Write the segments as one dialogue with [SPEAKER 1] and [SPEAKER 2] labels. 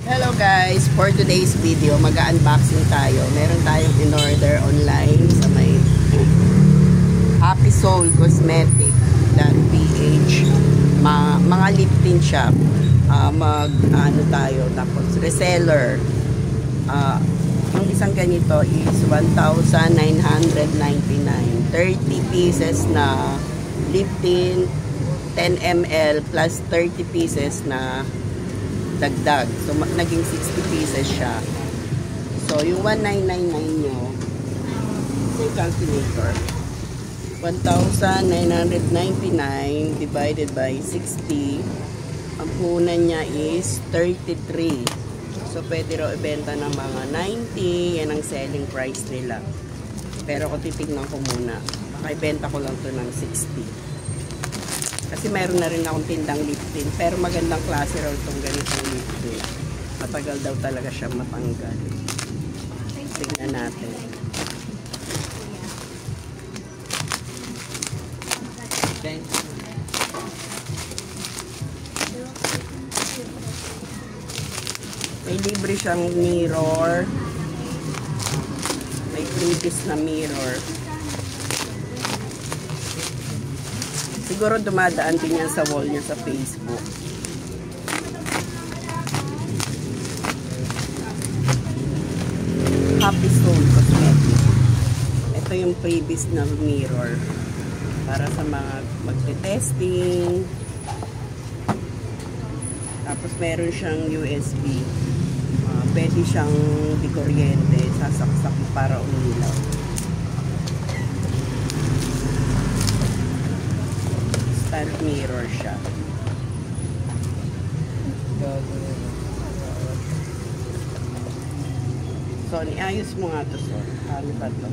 [SPEAKER 1] Hello guys, for today's video mag-unboxing tayo. Meron tayong in-order online sa may Happy Soul Cosmetic.ph. Mga lip tint shop. Tayo, tapos reseller. Yung isang ganito is 1,999. 30 pieces na lip tint, 10 ml plus 30 pieces na dagdag. So, naging 60 pieces siya. So, yung 1,999 nyo, sa calculator, 1,999 divided by 60, ang punan niya is 33. So, pwede raw ibenta ng mga 90. Yan ang selling price nila. Pero kung titignan ko muna, baka ibenta ko lang to ng 60. Kasi meron na rin akong tindang lip tint. Pero magandang klase raw itong ganitong lip tint. Matagal daw talaga siya matanggal. Tignan natin. May libre siyang mirror. May previous na mirror. Siguro dumadaan din yan sa wall niya sa Facebook. Happy Soul Cosmetic. Ito yung previous na mirror. Para sa mga magte-testing. Tapos meron siyang USB. Pwede siyang di kuryente. Sasaksak mo para umilaw. Mirror siya. So, niayos mo nga to, so. Ano ba to?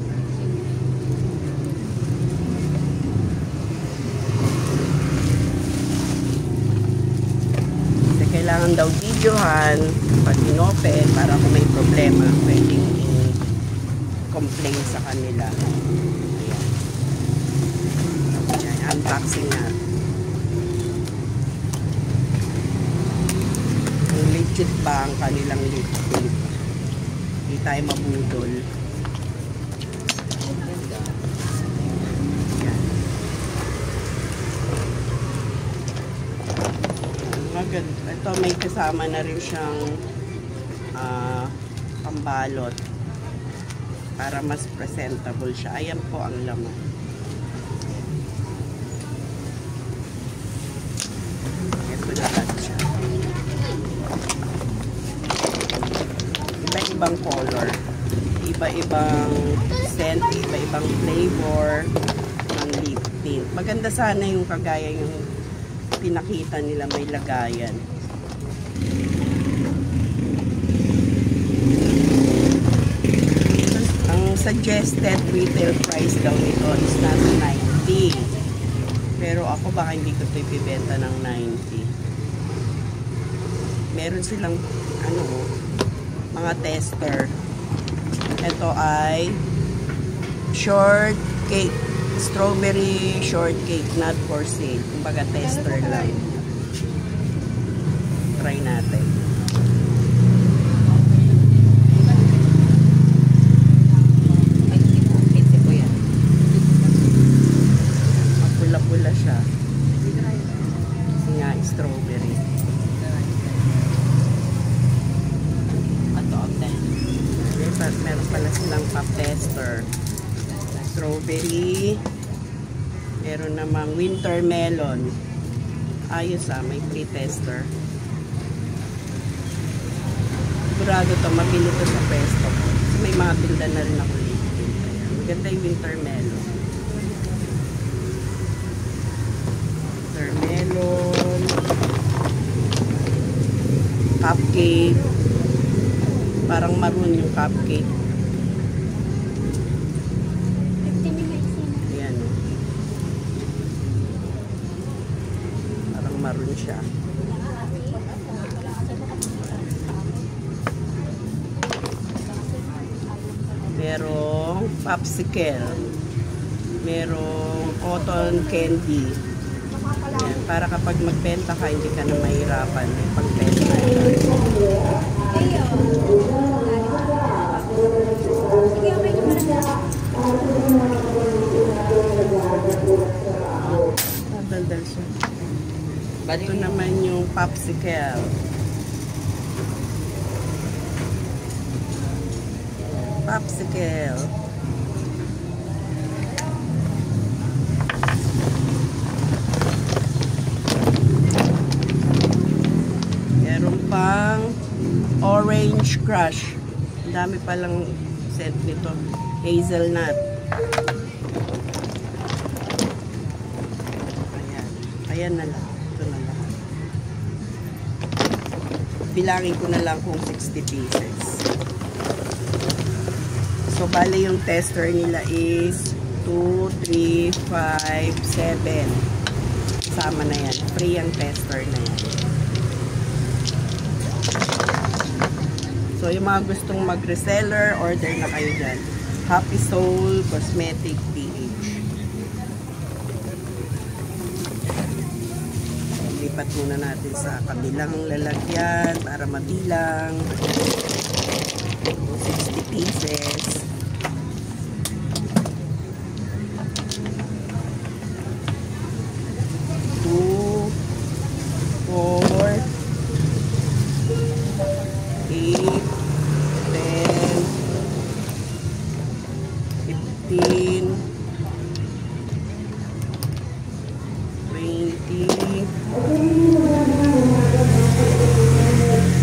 [SPEAKER 1] Kasi kailangan daw videohan pag inopen para kung may problema, pwedeng i-complain sa kanila. Ayan, unboxing natin. Legit ba ang kanilang lip tint? Hindi tayo mabudol. Yan. Maganda. Ito may kasama na rin siyang pambalot para mas presentable siya. Ayan po ang laman. Ito lahat siya. Iba-ibang color, iba-ibang scent, iba-ibang flavor ng lip tint. Maganda sana yung kagaya yung pinakita nila, may lagayan. Ang suggested retail price daw nito is nasa 90. Pero ako baka hindi ko ito ibibenta ng 90. Meron silang mga tester. Ito ay shortcake, strawberry shortcake, not for sale. Kumbaga tester lang. Try natin. Mapula-pula siya. Kasi nga strawberry. Meron pala silang pop tester. Strawberry. Meron namang winter melon. Ayos may pre-tester. Sigurado to, mabili to sa pesto ko. Kasi may mga tinda na rin ako dito. Maganda yung winter melon. Winter melon. Cupcake. Parang maroon yung cupcake. Ayan. Parang maroon siya. Merong popsicle. Merong cotton candy. Ayan. Para kapag magbenta ka, hindi ka na mahirapan. May pag-benta. Ito naman yung popsicle. Popsicle. Meron pang orange crush. Ang dami palang set nito. Hazelnut. Ayan. Ayan na lang. Ito na lang. Bilangin ko na lang kung 60 pieces. So, bale yung tester nila is 2, 3, 5, 7. Sama na yan. Free ang tester na yan. So, yung mga gustong mag-reseller, order na kayo dyan. Happy Soul Cosmetic PH. Lipat muna natin sa kabilang lalagyan para mabilang. 60 pieces. 2, 4, 8, 10, 15, 20,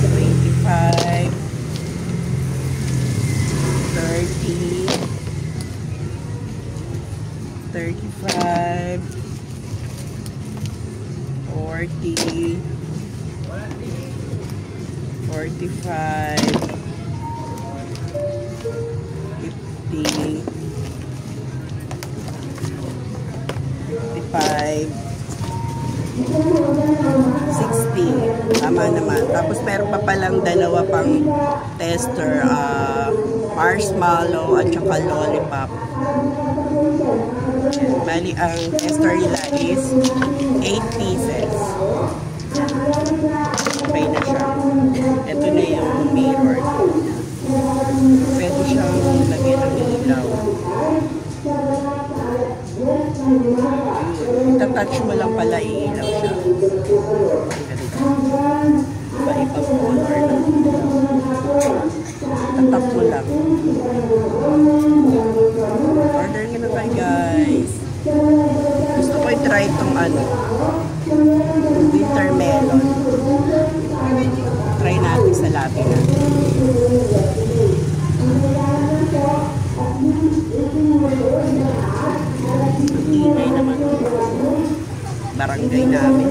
[SPEAKER 1] 25, 30, 35, 40, 45, 50, 55, 60. Tama naman. Tapos meron pa palang dalawa pang tester, marshmallow at saka lollipop. Bali, ang tester nila is 8 pieces. Okay na siya. Ito na yung mirror. Pwede siyang lagyan ng ilaw. Itatouch mo lang pala, iilaw siya. Ganito. Iba-ibang color ng ilaw. Itatap mo lang. Order nga na kayo, guys. Gusto ko i-try itong winter melon. Try natin sa labi na. Ang ingay naman. Barangay namin.